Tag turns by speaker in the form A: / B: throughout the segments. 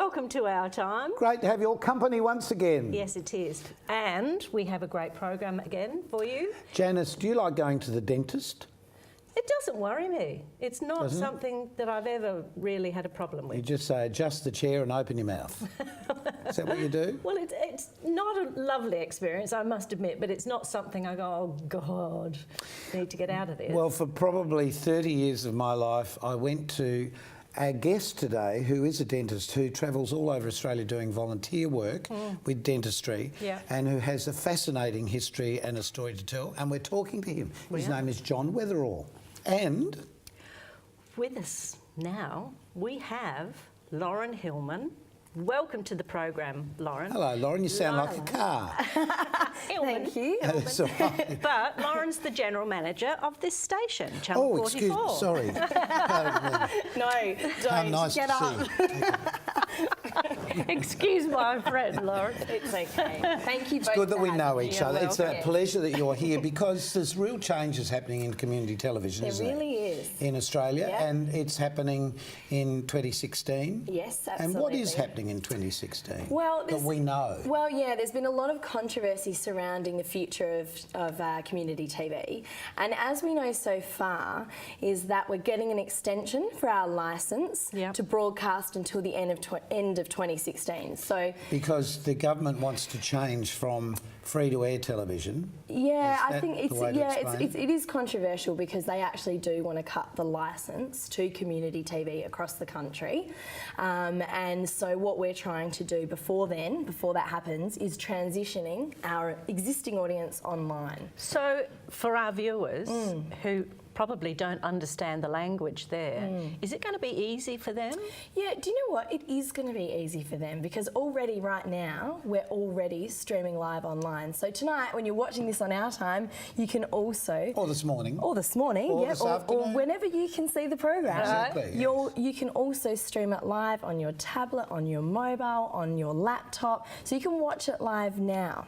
A: welcome to Our Time.
B: Great to have your company once again.
A: Yes, it is. And we have a great program again for you.
B: Janice, do you like going to the dentist?
A: It doesn't worry me. It's not something that I've ever really had a problem with.
B: You just say, adjust the chair and open your mouth. Is that what you do?
A: Well, it's not a lovely experience, I must admit, but it's not something I go, oh, God, need to get out of this.
B: Well, for probably 30 years of my life, I went to our guest today, who is a dentist who travels all over Australia doing volunteer work with dentistry, and who has a fascinating history and a story to tell. And we're talking to him. His name is John Weatherall. And
A: with us now, we have Lauren Hillman. Welcome to the program, Lauren.
B: hello, Lauren. You sound like a car.
A: Hillman.
C: Thank you.
B: That's all right.
A: But Lauren's the general manager of this station, Channel 44.
B: Excuse me. Sorry. Pardon me.
A: No, don't.
B: How nice
A: Get
B: to
A: up.
B: see you.
A: Excuse my friend, Lauren.
C: It's okay. Thank you both.
B: It's good that we know each
A: You're
B: other. It's a
A: welcome.
B: pleasure that you're here because there's real changes happening in community television,
C: There
B: isn't
C: really
B: it?
C: is.
B: In Australia,
C: Yeah.
B: and it's happening in 2016.
C: Yes, absolutely.
B: And what is happening in 2016
C: Well,
B: that we know?
C: Well, yeah, there's been a lot of controversy surrounding the future of community TV. And as we know so far, is that we're getting an extension for our licence to broadcast until the end of 2016. So
B: Because the government wants to change from free-to-air television.
C: yeah,
B: Is
C: I think
B: that
C: it's
B: the way to explain
C: it is controversial because they actually do want to cut the licence to community TV across the country, and so what we're trying to do before that happens, is transitioning our existing audience online.
A: So, for our viewers who probably don't understand the language there, is it going to be easy for them?
C: Yeah, do you know what? It is going to be easy for them because already right now, we're already streaming live online. So tonight, when you're watching this on Our Time, you can also...
B: Or this morning.
C: Or this morning,
B: Or
C: yeah,
B: this
C: or
B: afternoon.
C: whenever you can see the program.
B: Exactly, yes.
C: You can also stream it live on your tablet, on your mobile, on your laptop, so you can watch it live now.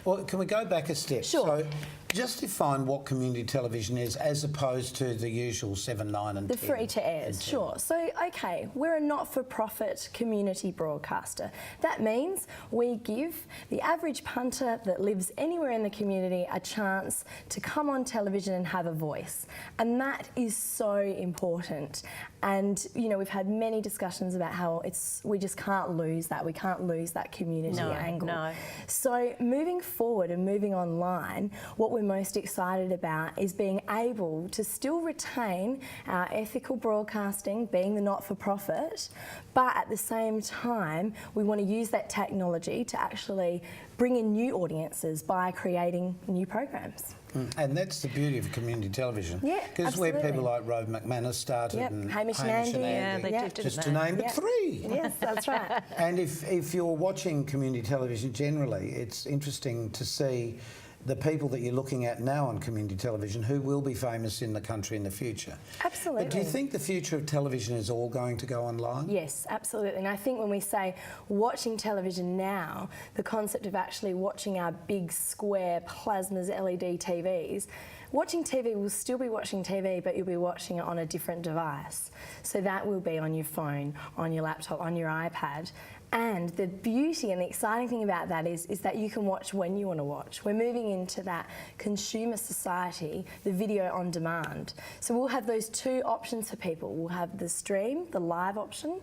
B: Well, can we go back a step?
C: Sure.
B: So, just define what community television is as opposed to the usual 7, 9 and
C: The
B: 10.
C: free-to-airs, sure. So, okay, we're a not-for-profit community broadcaster. That means we give the average punter that lives anywhere in the community a chance to come on television and have a voice. And that is so important. And, you know, we've had many discussions about how we just can't lose that. We can't lose that community angle.
A: No.
C: So moving forward and moving online, what we're most excited about is being able to still retain our ethical broadcasting, being the not-for-profit, but at the same time, we want to use that technology to actually bring in new audiences by creating new programs.
B: And that's the beauty of community television.
C: Yeah,
B: because where
C: absolutely.
B: people like Rove McManus started and
C: Hamish and Andy.
A: Yeah, they
C: Yeah.
A: did, didn't
B: just
A: they?
B: to name but
C: Yeah.
B: 3.
C: Yes, that's right.
B: And if you're watching community television generally, it's interesting to see the people that you're looking at now on community television who will be famous in the country in the future.
C: Absolutely.
B: But do you think the future of television is all going to go online?
C: Yes, absolutely. And I think when we say watching television now, the concept of actually watching our big square plasmas LED TVs, watching TV will still be watching TV, but you'll be watching it on a different device. So that will be on your phone, on your laptop, on your iPad. And the beauty and the exciting thing about that is that you can watch when you want to watch. We're moving into that consumer society, the video on demand. So we'll have those two options for people. We'll have the stream, the live option,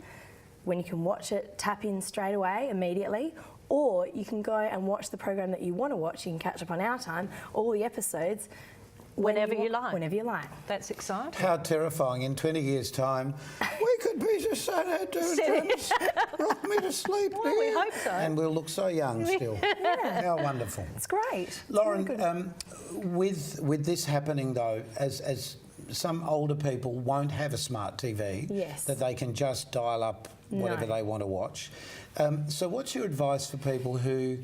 C: when you can watch it, tap in straight away, immediately, or you can go and watch the program that you want to watch. You can catch up on Our Time, all the episodes,
A: Whenever you like.
C: Whenever you like.
A: That's exciting.
B: How terrifying, in 20 years' time, we could be just sat there doing rock me to sleep.
A: Well, we hope so.
B: And we'll look so young still.
C: Yeah.
B: How wonderful.
C: It's great.
B: Lauren, with this happening though, as some older people won't have a smart TV
C: Yes.
B: that they can just dial up whatever they want to watch. So what's your advice for people who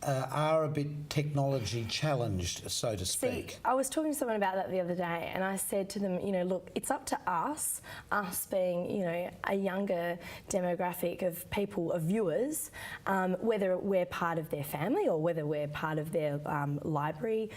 B: are a bit technology challenged, so to speak?
C: See, I was talking to someone about that the other day, and I said to them, you know, look, it's up to us being, you know, a younger demographic of people, of viewers, whether we're part of their family or whether we're part of their library,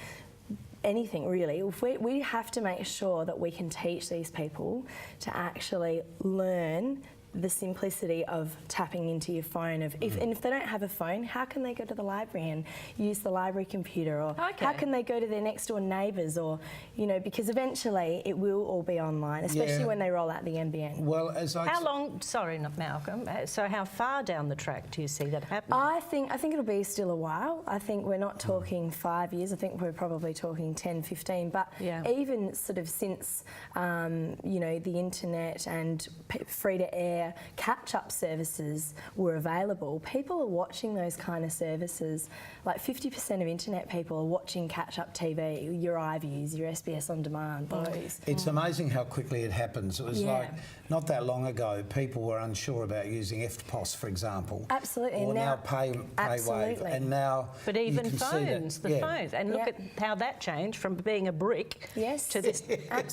C: anything really. We have to make sure that we can teach these people to actually learn the simplicity of tapping into your phone. And if they don't have a phone, how can they go to the library and use the library computer? Or how can they go to their next door neighbours? Or, because eventually it will all be online, especially when they roll out the NBN.
B: Well,
A: how long? Sorry, not Malcolm. So how far down the track do you see that happening?
C: I think it'll be still a while. I think we're not talking 5 years. I think we're probably talking 10, 15. But even sort of since the internet and free-to-air catch-up services were available, people are watching those kind of services. Like 50% of internet people are watching catch-up TV, your iViews, your SBS On Demand, those.
B: It's amazing how quickly it happens. It was like not that long ago, people were unsure about using EFTPOS, for example.
C: Absolutely.
B: Or now PayWave. And now
A: but even
B: you can
A: phones,
B: see that,
A: phones. And look at how that changed from being a brick to this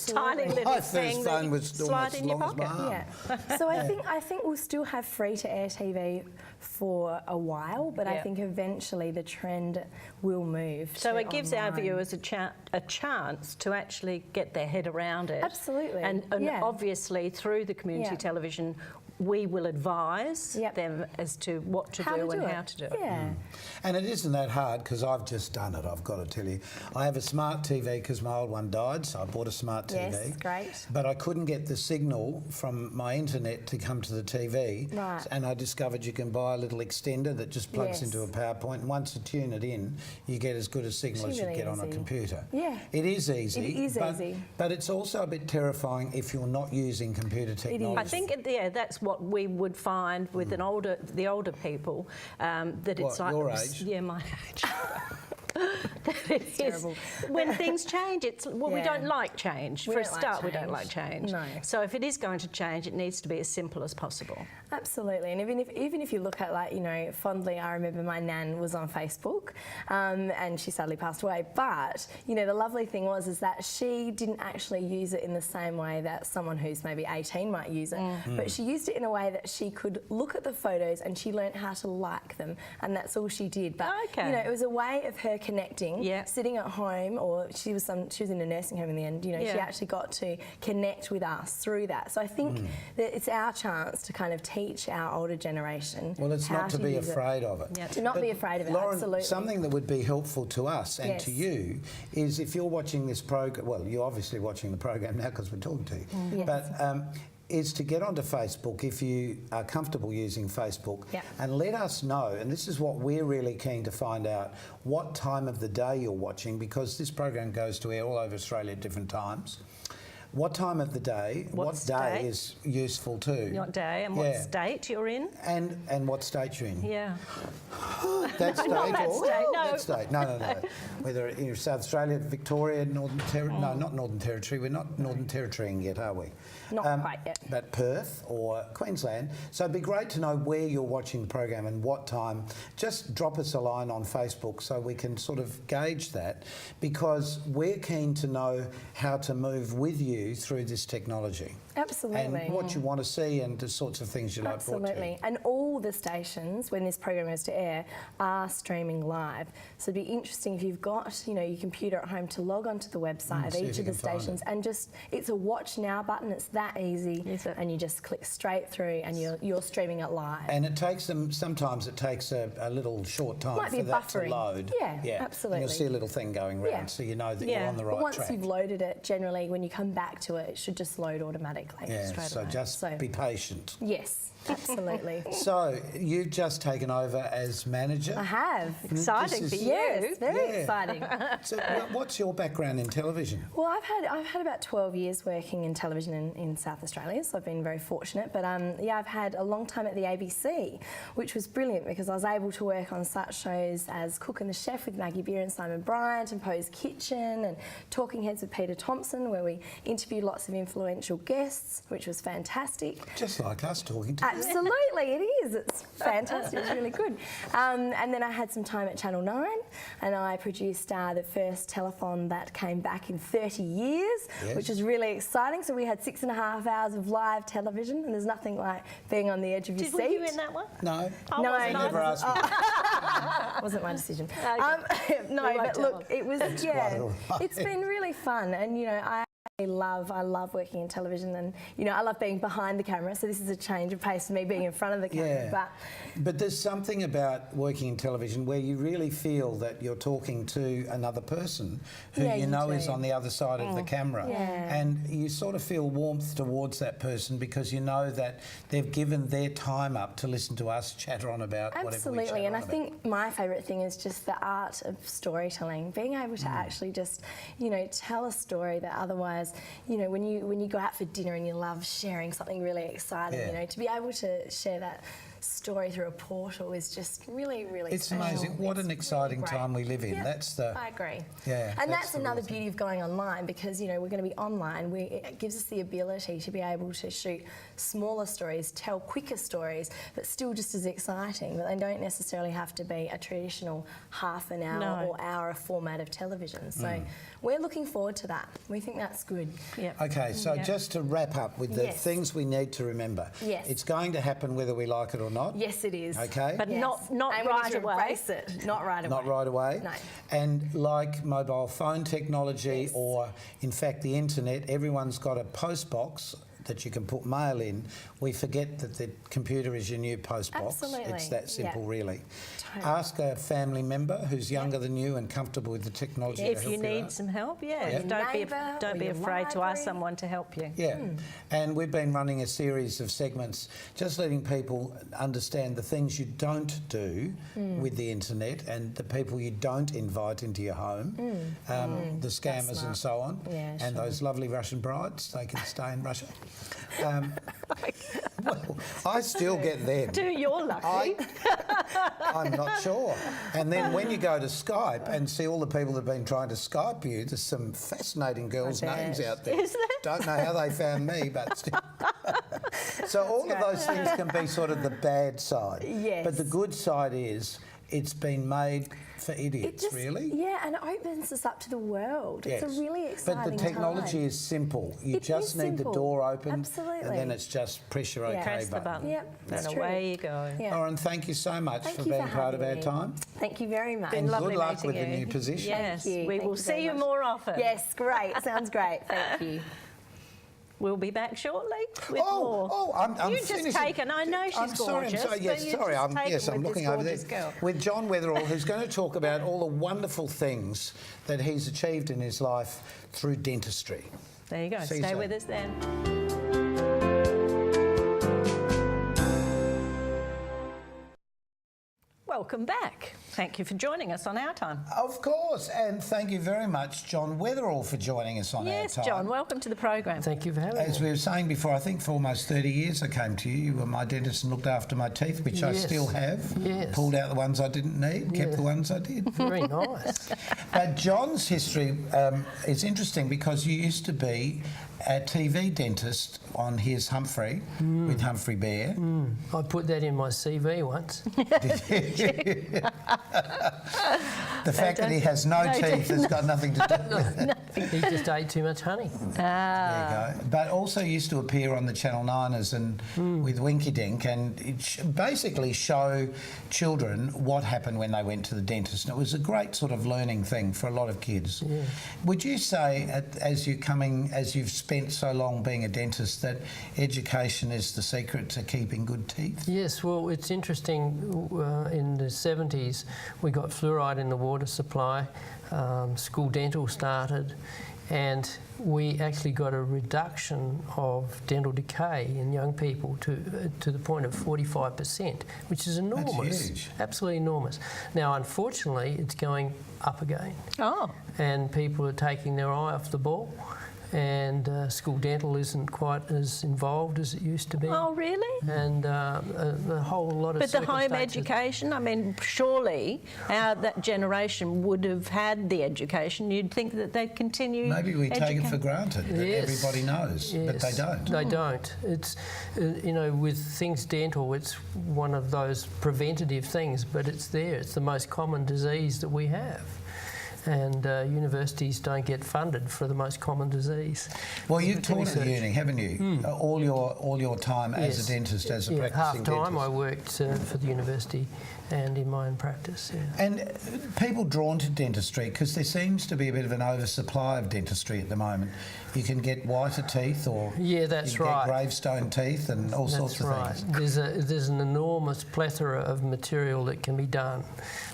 A: tiny little
B: my
A: thing
B: first
A: that
B: phone
A: you
B: was
A: slide in your
B: almost as long
A: pocket.
B: as my arm.
C: So I think we'll still have free-to-air TV for a while, but I think eventually the trend will move.
A: So
C: to
A: it gives
C: online.
A: our viewers a chance to actually get their head around it.
C: Absolutely.
A: And obviously through the community television, we will advise them as to what to do and how to do it.
C: Yeah.
B: And it isn't that hard because I've just done it, I've got to tell you. I have a smart TV because my old one died, so I bought a smart TV.
C: Yes, great.
B: But I couldn't get the signal from my internet to come to the TV.
C: Right.
B: And I discovered you can buy a little extender that just plugs into a PowerPoint. And once you tune it in, you get as good a signal as you get on a computer.
C: Yeah.
B: It is easy.
C: It is easy.
B: But it's also a bit terrifying if you're not using computer technology.
A: I think, that's what we would find with the older people, that it's like...
B: your age?
A: Yeah, my age. That it is. When things change, we don't like change. For a start, we don't like change.
C: No.
A: So if it is going to change, it needs to be as simple as possible.
C: Absolutely, and even if you look at fondly, I remember my nan was on Facebook, and she sadly passed away. But the lovely thing is that she didn't actually use it in the same way that someone who's maybe 18 might use it. But she used it in a way that she could look at the photos and she learnt how to like them, and that's all she did. But it was a way of her connecting, sitting at home, or she was in a nursing home in the end. She actually got to connect with us through that. So I think that it's our chance to kind of teach our older generation.
B: Well, it's not to be afraid of it.
C: To not be afraid of it,
B: Lauren,
C: absolutely.
B: Something that would be helpful to us and to you is if you're watching this program, well, you're obviously watching the program now because we're talking to you, but is to get onto Facebook if you are comfortable using Facebook and let us know, and this is what we're really keen to find out, what time of the day you're watching, because this program goes to air all over Australia at different times. What time of the day, what day is useful too.
A: What day and what state you're in.
B: And what state you're in.
A: Yeah.
B: That state
A: not that
B: or
A: state, no.
B: that state. No. Whether in South Australia, Victoria, Northern Territory. No, not Northern Territory. We're not Northern Territorying yet, are we?
C: Not quite yet.
B: But Perth or Queensland. So it'd be great to know where you're watching the program and what time. Just drop us a line on Facebook so we can sort of gauge that, because we're keen to know how to move with you through this technology.
C: Absolutely.
B: And what you want to see and the sorts of things you like brought to you.
C: Absolutely. And all the stations, when this program goes to air, are streaming live. So it'd be interesting if you've got, your computer at home to log onto the website of each of the stations and just, it's a watch now button. It's that easy. And you just click straight through and you're streaming it live.
B: And it takes sometimes it takes a little short time for that to load.
C: Yeah, absolutely.
B: And you'll see a little thing going around so you know that you're on the right
C: track. But once
B: track.
C: you've loaded it, generally when you come back to it, it should just load automatically.
B: Yeah, so just be patient.
C: Yes, absolutely.
B: So you've just taken over as manager.
C: I have.
A: Exciting for you.
C: Yes, very exciting.
B: So what's your background in television?
C: Well, I've had about 12 years working in television in South Australia, so I've been very fortunate. But I've had a long time at the ABC, which was brilliant because I was able to work on such shows as Cook and the Chef with Maggie Beer and Simon Bryant, and Poe's Kitchen, and Talking Heads with Peter Thompson, where we interviewed lots of influential guests, which was fantastic.
B: Just like us talking to you.
C: Absolutely, it is. It's fantastic. It's really good. And then I had some time at Channel 9, and I produced the first telethon that came back in 30 years, which was really exciting. So we had 6.5 hours of live television, and there's nothing like being on the edge of your seat.
A: Were you in that one?
B: No.
C: No,
B: I never asked me.
C: wasn't my decision.
A: Okay.
C: No, but look, it was,
B: It's quite all right.
C: it's been really fun, and I I love working in television, and I love being behind the camera, so this is a change of pace for me being in front of the camera.
B: But there's something about working in television where you really feel that you're talking to another person who you know is on the other side of the camera, and you sort of feel warmth towards that person because you know that they've given their time up to listen to us chatter on about whatever we chatter on about.
C: Absolutely, and I think my favourite thing is just the art of storytelling, being able to actually just tell a story that otherwise, when you go out for dinner and you love sharing something really exciting, to be able to share that story through a portal is just really, really
B: It's
C: special.
B: amazing. What an exciting time we live in.
C: Yeah,
B: That's the...
C: I agree.
B: Yeah,
C: and that's
B: the
C: another
B: real thing.
C: beauty of going online because, we're going to be online. It gives us the ability to be able to shoot smaller stories, tell quicker stories, but still just as exciting. But they don't necessarily have to be a traditional half an hour or hour format of television. So we're looking forward to that. We think that's good.
A: Yep.
B: Okay, so just to wrap up with the things we need to remember.
C: Yes.
B: It's going to happen whether we like it or not.
C: Yes, it is.
B: Okay.
A: But not
C: And we need
A: right
C: to
A: away.
C: embrace it. Not right away.
B: Not right away.
C: No.
B: And like mobile phone technology or, in fact, the internet, everyone's got a post box that you can put mail in. We forget that the computer is your new post box.
C: Absolutely.
B: It's that simple, really.
C: Totally.
B: Ask a family member who's younger than you and comfortable with the technology to
A: If
B: help
A: you need
B: out.
A: some help,
C: Your
A: don't
C: neighbour
A: be
C: or your
A: afraid to ask
C: library.
A: someone to help you.
B: Yeah, and we've been running a series of segments just letting people understand the things you don't do with the internet and the people you don't invite into your home, the scammers and so on,
C: Yeah,
B: and those lovely Russian brides, they can stay in Russia. Well, I still get them.
A: Do you're lucky.
B: I'm not sure. And then when you go to Skype and see all the people that have been trying to Skype you, there's some fascinating girls' names out there.
A: Is there?
B: Don't know how they found me, but still. So all of those things can be sort of the bad side.
C: Yes.
B: But the good side is it's been made for idiots, really.
C: Yeah, and it opens us up to the world.
B: Yes.
C: It's a really exciting
B: But the technology
C: time.
B: is simple. You
C: It
B: just
C: is
B: need
C: simple.
B: the door open,
C: Absolutely.
B: and then it's just press your OK
A: Press the button.
C: Yep, that's
A: and
C: true.
A: away you go.
C: Yeah.
B: Lauren, thank you so much
C: Thank
B: for
C: you
B: being part of
C: having
B: our
C: me.
B: time.
C: Thank you very much.
A: Been lovely
B: Good luck
A: meeting
B: with the
A: you.
B: new position.
A: Yes,
C: Thank you.
A: we
C: Thank
A: will
C: you
A: see
C: very
A: you
C: much.
A: more often.
C: Yes, great. Sounds great. Thank you.
A: We'll be back shortly with more.
B: I'm
A: You just
B: finishing.
A: taken. I know she's
B: I'm sorry,
A: gorgeous.
B: I'm sorry. Yes,
A: but you
B: sorry.
A: just
B: I'm
A: taken with
B: looking
A: this
B: over there
A: gorgeous girl.
B: with John Weatherall, who's going to talk about all the wonderful things that he's achieved in his life through dentistry.
A: There you go.
B: See you
A: Stay
B: soon.
A: with us then. Welcome back. Thank you for joining us on Our Time.
B: Of course, and thank you very much, John Weatherall, for joining us on
A: Yes,
B: Our Time.
A: John, welcome to the program.
D: Thank you for having
B: As
D: me.
B: we were saying before, I think for almost 30 years I came to you. You were my dentist and looked after my teeth, which I
D: Yes.
B: still have.
D: Yes.
B: Pulled out the ones I didn't need, kept
D: Yeah.
B: the ones I did.
D: Very nice.
B: But John's history is interesting because you used to be a TV dentist on Here's Humphrey with Humphrey Bear.
D: I put that in my CV once.
B: The fact that he has no teeth has got nothing to do with it.
D: He just ate too much honey.
B: There you go. But also used to appear on the Channel 9ers and with Winky Dink and basically show children what happened when they went to the dentist. And it was a great sort of learning thing for a lot of kids.
D: Yeah.
B: Would you say, as you've spent so long being a dentist, that education is the secret to keeping good teeth?
D: Yes, well, it's interesting. In the 70s, we got fluoride in the water supply. School dental started, and we actually got a reduction of dental decay in young people to the point of 45%, which is enormous.
B: That's huge.
D: Absolutely enormous. Now, unfortunately, it's going up again,
A: Oh,
D: and people are taking their eye off the ball. And school dental isn't quite as involved as it used to be.
A: oh, really?
D: And a whole lot of
A: But the home
D: circumstances-
A: education, I mean, surely that generation would have had the education. You'd think that they'd continue.
B: Maybe we take it for granted that
D: Yes.
B: everybody knows, but they
D: Yes,
B: don't.
D: They don't. It's, with things dental, it's one of those preventative things, but it's there. It's the most common disease that we have. and universities don't get funded for the most common disease.
B: Well, you've taught at
D: research.
B: uni, haven't you? All your time as
D: Yes.
B: a dentist, as a
D: Yeah,
B: practicing
D: half time
B: dentist.
D: I worked for the university and in my own practice. Yeah.
B: And people drawn to dentistry, because there seems to be a bit of an oversupply of dentistry at the moment. You can get whiter teeth, or
D: Yeah, that's
B: you can
D: right.
B: get gravestone teeth, and all sorts
D: That's
B: of
D: right.
B: things.
D: There's an enormous plethora of material that can be done,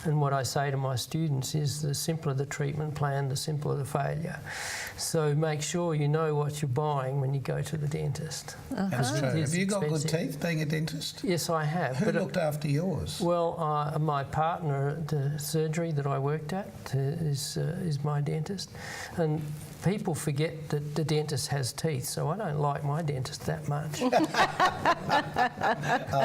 D: and what I say to my students is the simpler the treatment plan, the simpler the failure. So make sure you know what you're buying when you go to the dentist.
B: That's true.
D: It is
B: Have you got good
D: expensive.
B: teeth being a dentist?
D: Yes, I have.
B: Who
D: but
B: looked after yours?
D: Well, my partner at the surgery that I worked at is my dentist, and people forget that the dentist has teeth, so I don't like my dentist that much.
B: I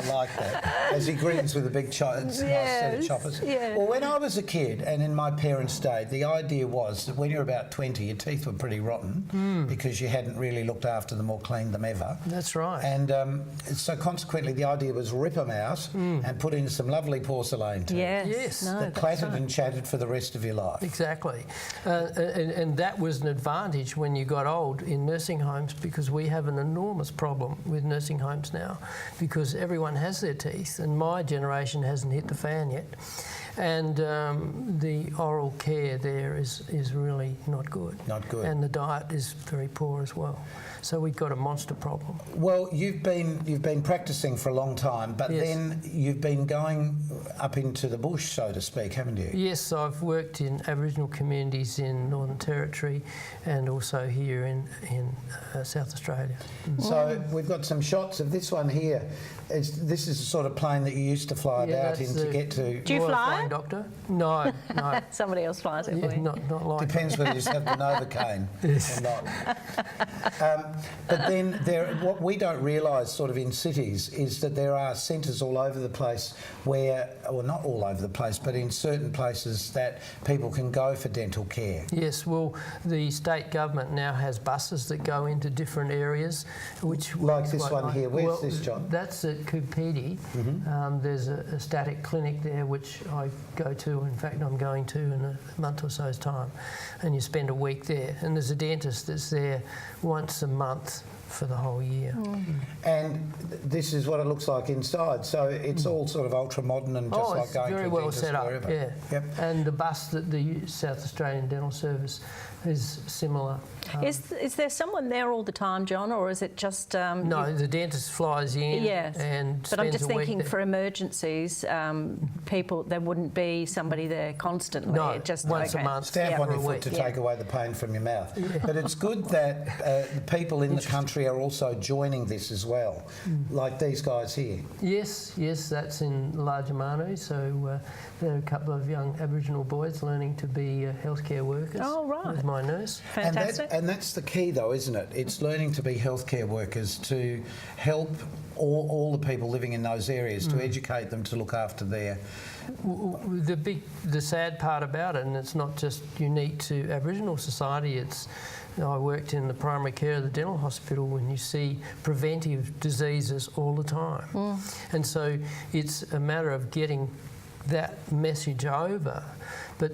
B: like that. As he grins with a big nice set of choppers.
A: yeah.
B: Well, when I was a kid and in my parents' day, the idea was that when you're about 20, your teeth were pretty rotten because you hadn't really looked after them or cleaned them ever.
D: That's right.
B: And so consequently, the idea was rip them out and put in some lovely porcelain teeth
D: Yes.
A: No,
B: that
A: that's
B: clattered
A: right.
B: and chattered for the rest of your life.
D: Exactly. And that was an advantage when you got old in nursing homes, because we have an enormous problem with nursing homes now, because everyone has their teeth and my generation hasn't hit the fan yet. And the oral care there is really not good.
B: Not good.
D: And the diet is very poor as well. So we've got a monster problem.
B: Well, you've been practicing for a long time, but
D: Yes.
B: then you've been going up into the bush, so to speak, haven't you?
D: Yes, I've worked in Aboriginal communities in Northern Territory and also here in South Australia.
B: So we've got some shots of this one here. This is the sort of plane that you used to fly about in to get to.
A: Do you
D: Royal
A: fly
D: Flying
A: it?
D: Doctor? No, no.
A: Somebody else flies it
D: Yeah,
A: for you.
D: not like
B: Depends whether you just have the Novocaine or not. But then what we don't realise sort of in cities is that there are centres all over the place where, well, not all over the place, but in certain places that people can go for dental care.
D: Yes, well, the state government now has buses that go into different areas, which
B: Like
D: is
B: this
D: quite
B: one
D: nice.
B: here. Where's
D: Well,
B: this, John?
D: That's at Coopedi. There's a static clinic there which I go to. In fact, I'm going to in a month or so's time, and you spend a week there. And there's a dentist that's there once a month for the whole year.
B: And this is what it looks like inside. So it's all sort of ultra modern and just like
D: it's
B: going
D: very
B: to a
D: well
B: dentist
D: set up.
B: wherever.
D: Yeah.
B: Yep.
D: And the bus that the South Australian Dental Service is similar.
A: Is there someone there all the time, John, or is it just...
D: No, the dentist flies in
A: Yes,
D: and
A: but I'm
D: spends
A: just
D: a week
A: thinking
D: there.
A: for emergencies, people, there wouldn't be somebody there constantly.
D: No,
A: just
D: once a
A: okay.
D: month.
B: Stamp
A: Yeah.
B: on
D: for
B: your
D: a
B: foot
D: week.
B: to
A: Yeah.
B: take away the pain from your mouth. But it's good that the people in the country are also joining this as well, like these guys here.
D: Yes, that's in Larger Manu. So there are a couple of young Aboriginal boys learning to be healthcare workers.
A: Oh, right.
D: With my nurse.
A: Fantastic.
B: And that's the key, though, isn't it? It's learning to be healthcare workers, to help all the people living in those areas, to educate them to look after their...
D: The sad part about it, and it's not just unique to Aboriginal society, it's I worked in the primary care of the dental hospital and you see preventive diseases all the time. And so it's a matter of getting that message over. But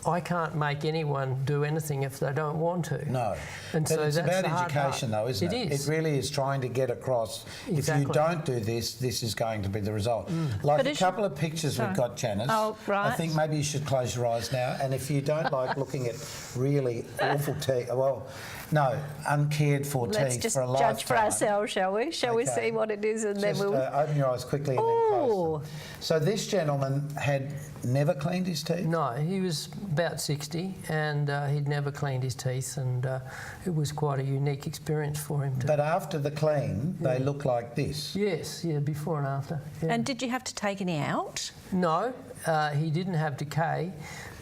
D: I can't make anyone do anything if they don't want to.
B: No.
D: And
B: But
D: so
B: it's
D: that's
B: about
D: the hard
B: education,
D: part.
B: though, isn't it?
D: It is.
B: It really is trying to get across, if
D: Exactly.
B: you don't do this, this is going to be the result. Like
A: But
B: a
A: is-
B: couple of pictures we've got, Janice.
A: Oh, right.
B: I think maybe you should close your eyes now. And if you don't like looking at really awful teeth, well, no, uncared for
A: Let's
B: teeth
A: just
B: for a lifetime.
A: judge for ourselves, shall we? Shall we
B: Okay.
A: see what it is and
B: Just
A: then we'll...
B: open your eyes quickly and then close
A: Ooh.
B: them. So this gentleman had never cleaned his teeth?
D: No, he was about 60 and he'd never cleaned his teeth, and it was quite a unique experience for him.
B: But after the clean, they look like this.
D: Yes, before and after. Yeah.
A: And did you have to take any out?
D: No, he didn't have decay,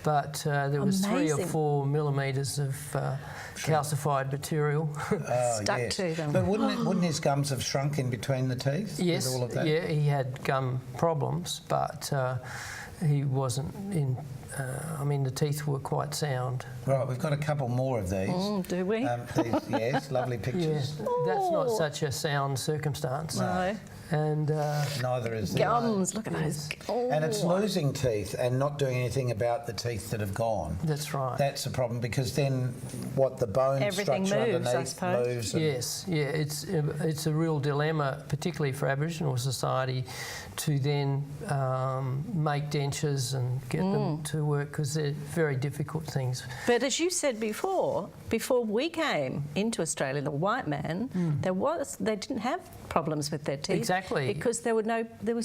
D: but there was 3 or
A: Amazing.
D: 4 millimetres of calcified material.
B: Oh,
A: Stuck
B: yes.
A: to them.
B: But wouldn't his gums have shrunk in between the teeth?
D: Yes,
B: With all of that?
D: yeah, he had gum problems, but he wasn't in... I mean, the teeth were quite sound.
B: Right, we've got a couple more of these.
A: Do we?
B: These yes, lovely
D: Yeah,
B: pictures.
D: that's not
A: Oh.
D: such a sound circumstance.
A: No.
D: And
B: Neither is theirs.
A: Gums, look at those.
B: And it's losing teeth and not doing anything about the teeth that have gone.
D: that's right.
B: That's the problem, because then the bone
A: Everything
B: structure
A: moves, I
B: underneath
A: suppose.
B: moves. and-
D: Yes, yeah, it's a real dilemma, particularly for Aboriginal society, to then make dentures and get them to work, because they're very difficult things.
A: But as you said before we came into Australia, the white man, they didn't have problems with their teeth.
D: Exactly.
A: Because there was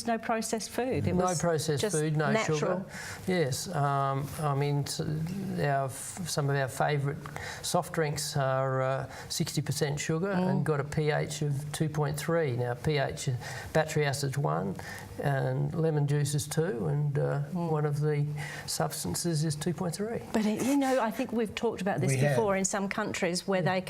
A: no processed food. It
D: No
A: was
D: processed
A: just
D: food, no
A: natural.
D: sugar. Yes, I mean, some of our favourite soft drinks are 60% sugar and got a pH of 2.3. Now, pH, battery acid's 1, and lemon juice is 2, and one of the substances is 2.3.
A: But I think we've talked about this before. In some countries where they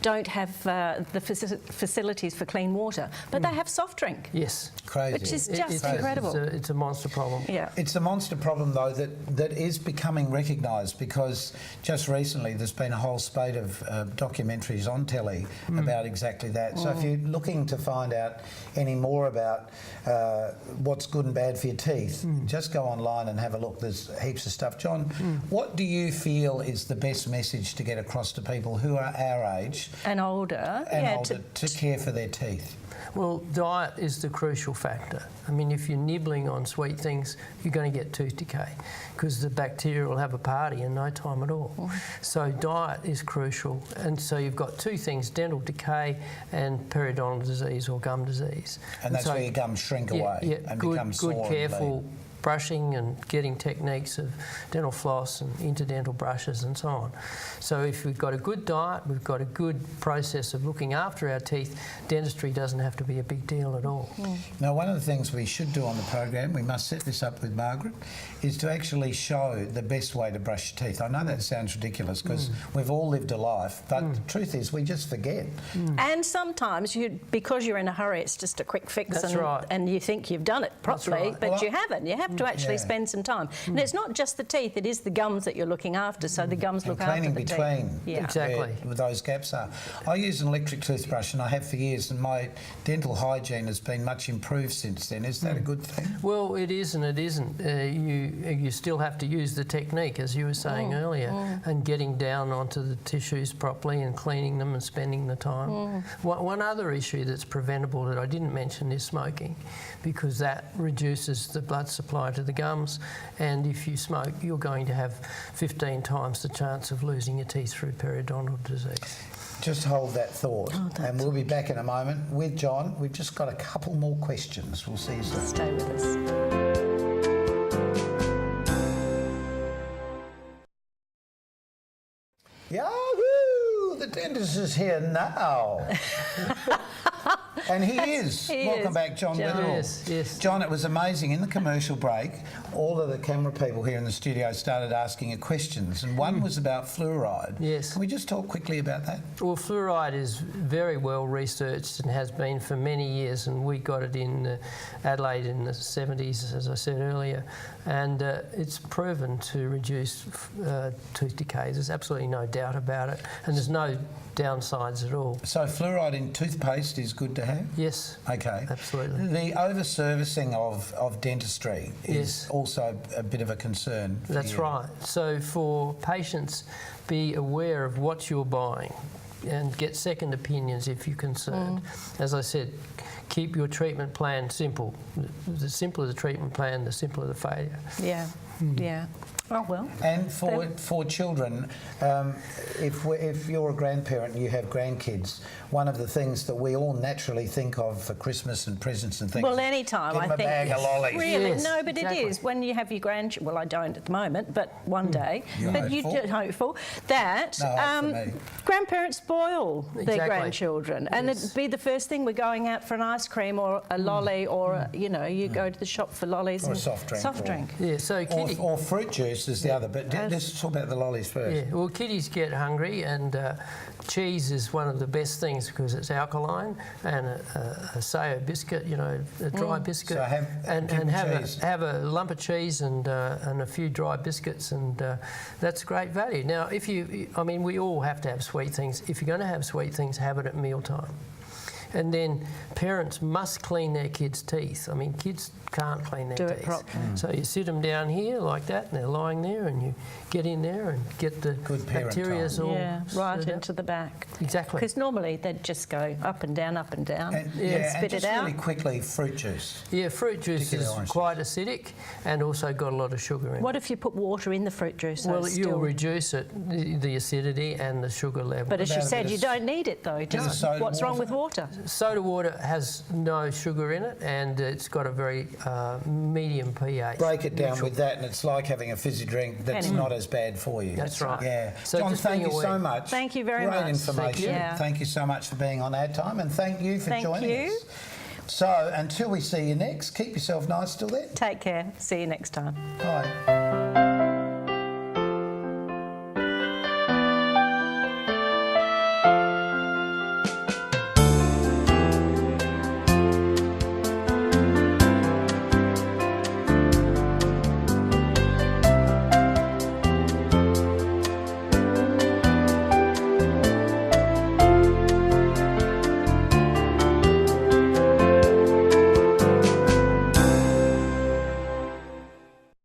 A: don't have the facilities for clean water, but they have soft drink.
D: Yes.
B: Crazy.
A: Which is just
D: It's
A: incredible.
D: It's a monster problem.
A: Yeah.
B: It's a monster problem, though, that is becoming recognised, because just recently there's been a whole spate of documentaries on telly about exactly that. So if you're looking to find out any more about what's good and bad for your teeth, just go online and have a look. There's heaps of stuff. John, what do you feel is the best message to get across to people who are our age
A: And older.
B: to care for their teeth?
D: Well, diet is the crucial factor. I mean, if you're nibbling on sweet things, you're going to get tooth decay, because the bacteria will have a party in no time at all. So diet is crucial. And so you've got two things, dental decay and periodontal disease or gum disease.
B: And that's where your gums shrink away and become sore and
D: good, careful brushing and getting techniques of dental floss and interdental brushes and so on. So if we've got a good diet, we've got a good process of looking after our teeth, dentistry doesn't have to be a big deal at all.
B: Now, one of the things we should do on the program, we must set this up with Margaret, is to actually show the best way to brush your teeth. I know that sounds ridiculous, because we've all lived a life, but the truth is we just forget.
A: And sometimes, because you're in a hurry, it's just a quick fix.
D: That's right.
A: And you think you've done it properly,
D: right.
A: but
B: Well,
A: you haven't. You have to actually spend some time. And it's not just the teeth, it is the gums that you're looking after, so the gums
B: And
A: look after
B: cleaning
A: the
B: between
A: teeth. Yeah.
D: Exactly.
B: where those gaps are. I use an electric toothbrush, and I have for years, and my dental hygiene has been much improved since then. Is that a good thing?
D: Well, it is and it isn't. You still have to use the technique, as you were saying earlier, and getting down onto the tissues properly and cleaning them and spending the time. One other issue that's preventable that I didn't mention is smoking, because that reduces the blood supply to the gums, and if you smoke, you're going to have 15 times the chance of losing your teeth through periodontal disease.
B: Just hold that thought, and we'll be back in a moment with John. We've just got a couple more questions. We'll see you soon.
A: Stay with us.
B: Yahoo! The dentist is here now. And he is. Welcome back, John Witherell.
D: Yes.
B: John, it was amazing. In the commercial break, all of the camera people here in the studio started asking you questions, and one was about fluoride.
D: Yes.
B: Can we just talk quickly about that?
D: Well, fluoride is very well researched and has been for many years, and we got it in Adelaide in the 70s, as I said earlier, and it's proven to reduce tooth decay. There's absolutely no doubt about it, and there's no downsides at all.
B: So fluoride in toothpaste is good to have?
D: Yes.
B: Okay.
D: Absolutely.
B: The over-servicing of dentistry is also a bit of a concern for
D: That's
B: you.
D: right. So for patients, be aware of what you're buying and get second opinions if you're concerned. As I said, keep your treatment plan simple. The simpler the treatment plan, the simpler the failure.
A: Yeah. Yeah. Oh, well.
B: And for children, if you're a grandparent and you have grandkids, one of the things that we all naturally think of for Christmas and presents and things.
A: Well, any time,
B: give
A: I
B: them
A: think.
B: a bag of lollies.
A: Really?
D: Yes,
A: No, but
D: exactly.
A: it is. When you have your grandchildren, well, I don't at the moment, but one day.
B: You're
A: but
B: hopeful?
A: you're hopeful that
B: No, hope for me.
A: grandparents spoil their
D: Exactly.
A: grandchildren. And
D: Yes.
A: it'd be the first thing, we're going out for an ice cream or a lolly or, you go to the shop for lollies.
B: Or a
A: and
B: soft drink
A: Soft
B: or-
A: drink.
D: Yeah, so kitty...
B: Or fruit juice is the other, but let's talk about the lollies first.
D: Yeah, well, kiddies get hungry, and cheese is one of the best things because it's alkaline, and a Sayo biscuit, a dry biscuit,
B: So give them cheese.
D: have a lump of cheese and a few dry biscuits, and that's great value. Now, we all have to have sweet things. If you're going to have sweet things, have it at mealtime. And then parents must clean their kids' teeth. I mean, kids can't clean their
A: Do
D: teeth.
A: it properly.
D: So you sit them down here like that, and they're lying there, and you get in there and get the
B: Good parent
D: bacteria
B: time.
D: all
A: Yeah, right
D: stood up.
A: into the back.
D: Exactly.
A: Because normally they'd just go up and down, and
B: And,
A: spit
B: just
A: it out.
B: really quickly, fruit juice.
D: Yeah, fruit juice
B: Particularly
D: is
B: orange
D: quite acidic and also got a lot of sugar in it.
A: What if you put water in the fruit juice? So
D: Well,
A: it's
D: you'll
A: still...
D: reduce it, the acidity and the sugar level.
A: But as you
B: About a
A: said,
B: bit
A: you
B: of
A: don't need it though.
B: bit of
A: Just
B: soda
A: what's wrong
B: water.
A: with water?
D: Soda water has no sugar in it, and it's got a very medium pH.
B: Break it down
D: neutral.
B: with that, and it's like having a fizzy drink that's
A: Penny.
B: not as bad for you.
D: That's right.
B: Yeah.
D: So
B: John,
D: just
B: thank
D: being
B: you so
D: aware.
B: much.
A: Thank you very
B: Great
A: much.
B: information.
A: Yeah.
B: Thank you so much for being on Ad Time, and thank you for
A: Thank
B: joining
A: you.
B: us. So, until we see you next, keep yourself nice till then.
A: Take care. See you next time.
B: Bye.